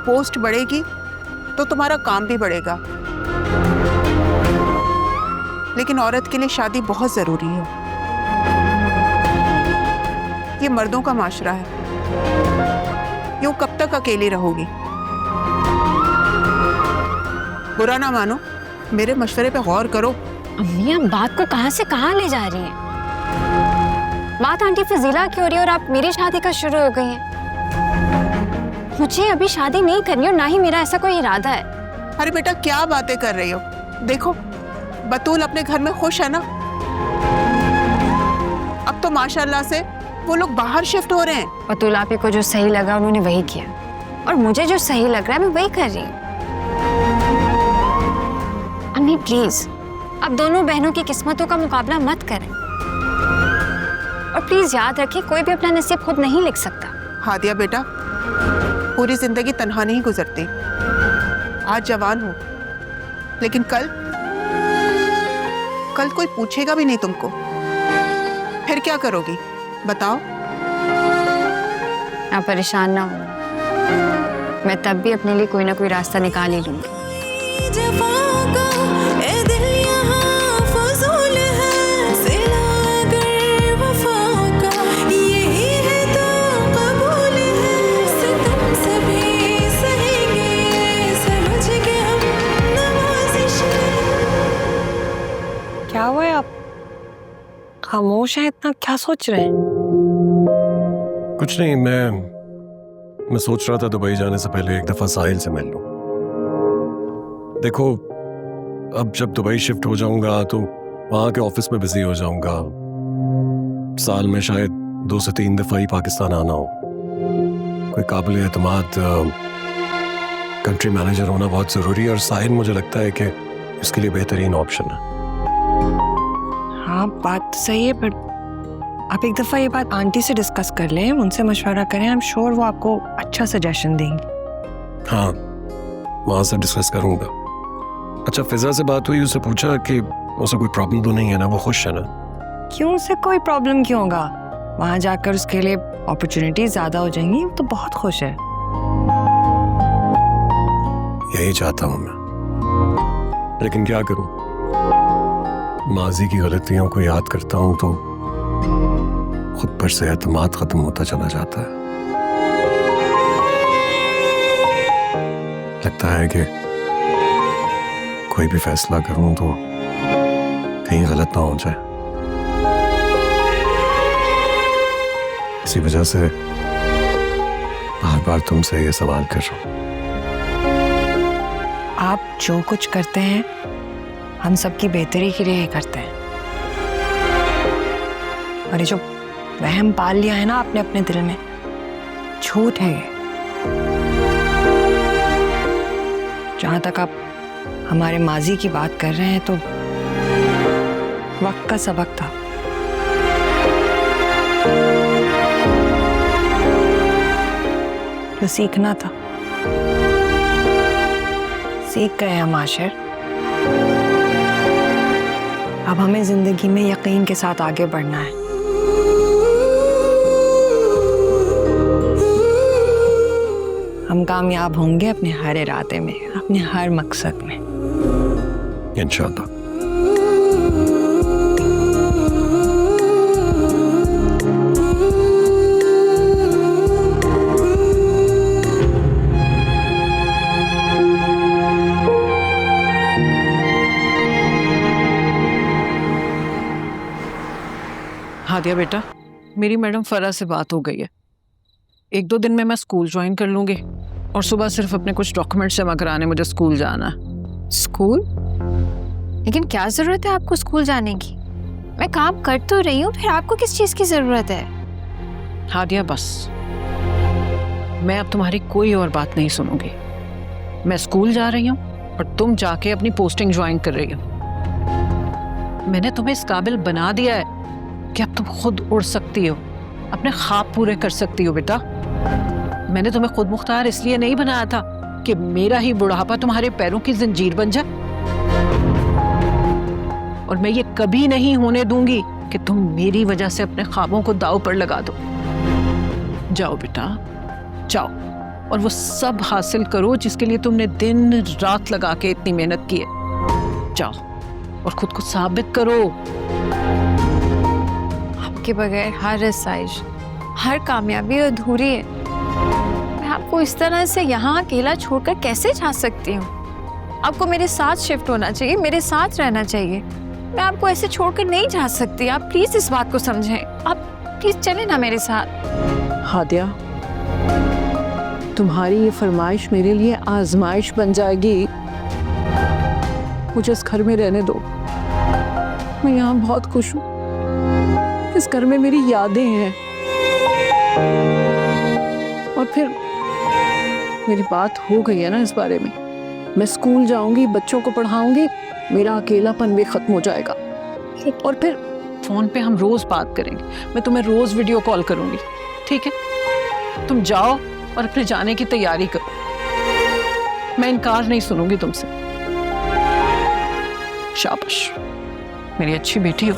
Post बढ़ेगी तो तुम्हारा काम भी बढ़ेगा, लेकिन औरत के लिए शादी बहुत जरूरी है। ये मर्दों का माशरा है, यूं कब तक अकेली रहोगी? बुरा ना मानो, मेरे मशवरे पे गौर करो। अम्मी, आप बात को कहां से कहां ले जा रही हैं? बात आंटी फजीला की हो रही है और आप मेरी शादी का शुरू हो गई हैं। मुझे अभी शादी नहीं करनी और ना ही मेरा ऐसा कोई इरादा है। अरे बेटा, क्या बातें कर रही हो? देखो, बतूल अपने घर में खुश है ना। अब तो माशाल्लाह से वो लोग बाहर शिफ्ट हो रहे हैं। बतूल आपी को जो सही लगा उन्होंने वही किया, और मुझे जो सही लग रहा है मैं वही कर रही हूँ। अम्मी प्लीज, अब दोनों बहनों की किस्मतों का मुकाबला मत करें, और प्लीज याद रखिए कोई भी अपना नसीब खुद नहीं लिख सकता। हादिया बेटा, पूरी जिंदगी तन्हा नहीं गुजरती। आज जवान हो, लेकिन कल कोई पूछेगा भी नहीं तुमको, फिर क्या करोगी बताओ? आप परेशान ना हो, मैं तब भी अपने लिए कोई ना कोई रास्ता निकाल ही लूंगी। क्या हुआ है? आप खामोश हैं, इतना क्या सोच रहे हैं? कुछ नहीं, मैं सोच रहा था दुबई जाने से पहले एक दफा साहिल से मिल लूं। देखो, अब जब दुबई शिफ्ट हो जाऊंगा तो वहां के ऑफिस में बिजी हो जाऊंगा। साल में शायद 2 से 3 दफा ही पाकिस्तान आना हो। कोई काबिल एतमाद कंट्री मैनेजर होना बहुत जरूरी है, और साहिल मुझे लगता है कि इसके लिए बेहतरीन ऑप्शन है। हाँ, बात तो सही है, पर आप एक दफ़ा ये बात आंटी से डिस्कस कर लें, उनसे मशवरा करें। आई एम श्योर वो आपको अच्छा सजेशन देंगे। हाँ, वहाँ से डिस्कस करूँगा। अच्छा, फिजा से बात हुई, उससे पूछा कि उसे कोई प्रॉब्लम तो नहीं है ना? वो खुश है ना? क्यों, उसे कोई प्रॉब्लम क्यों होगा? वहाँ जाकर उसके लिए अपॉर्चुनिटी ज़्यादा हो जाएंगी, वो तो बहुत खुश है। यही चाहता हूँ मैं, लेकिन क्या करूँ? माजी की गलतियों को याद करता हूं तो खुद पर से एतमाद खत्म होता चला जाता है। लगता है कि कोई भी फैसला करूं तो कहीं गलत ना हो जाए। इसी वजह से बार बार तुमसे ये सवाल कर रहा हूं। आप जो कुछ करते हैं हम सबकी बेहतरी के लिए ही करते हैं, और ये जो वहम पाल लिया है ना आपने अपने दिल में, झूठ है ये। जहां तक आप हमारे माजी की बात कर रहे हैं तो वक्त का सबक था। जो सीखना था सीख गए हम आशिर। अब हमें जिंदगी में यकीन के साथ आगे बढ़ना है। हम कामयाब होंगे अपने हर इरादे में, अपने हर मकसद में, इंशाअल्लाह। हादिया बेटा, मेरी मैडम फरा से बात हो गई है। 1-2 दिन में मैं स्कूल ज्वाइन कर लूंगी, और सुबह सिर्फ अपने कुछ डॉक्यूमेंट्स जमा कराने मुझे स्कूल जाना है। स्कूल? लेकिन क्या जरूरत है आपको स्कूल जाने की? मैं काम कर तो रही हूँ, फिर आपको किस चीज की जरूरत है? हादिया बस, मैं अब तुम्हारी कोई और बात नहीं सुनूंगी। मैं स्कूल जा रही हूँ और तुम जाके अपनी पोस्टिंग ज्वाइन कर रही हो। मैंने तुम्हें इस काबिल बना दिया है कि अब तुम खुद उड़ सकती हो, अपने ख्वाब पूरे कर सकती हो। बेटा, मैंने तुम्हें खुद मुख्तार इसलिए नहीं बनाया था कि मेरा ही बुढ़ापा तुम्हारे पैरों की जंजीर बन जाए, और मैं ये कभी नहीं होने दूंगी कि तुम मेरी वजह से अपने ख्वाबों को दांव पर लगा दो। जाओ बेटा, जाओ, और वो सब हासिल करो जिसके लिए तुमने दिन रात लगा के इतनी मेहनत की है। जाओ और खुद को साबित करो। आपके बगैर हर आसाइश, हर कामयाबी अधूरी है। मैं आपको इस तरह से यहाँ अकेला छोड़कर कैसे जा सकती हूँ? आपको मेरे साथ शिफ्ट होना चाहिए, मेरे साथ रहना चाहिए। मैं आपको ऐसे छोड़कर नहीं जा सकती। आप प्लीज इस बात को समझें। आप प्लीज चले ना मेरे साथ। हादिया, तुम्हारी ये फरमाइश मेरे लिए आजमाइश बन जाएगी। मुझे इस घर में रहने दो। मैं यहाँ बहुत खुश हूँ। इस घर में मेरी यादें हैं। और फिर मेरी बात हो गई है ना इस बारे में। मैं स्कूल जाऊंगी, बच्चों को पढ़ाऊंगी, मेरा अकेलापन भी खत्म हो जाएगा। और फिर फोन पे हम रोज बात करेंगे। मैं तुम्हें रोज वीडियो कॉल करूंगी, ठीक है? तुम जाओ और अपने जाने की तैयारी करो। मैं इनकार नहीं सुनूंगी तुमसे। शाबाश, मेरी अच्छी बेटी हो।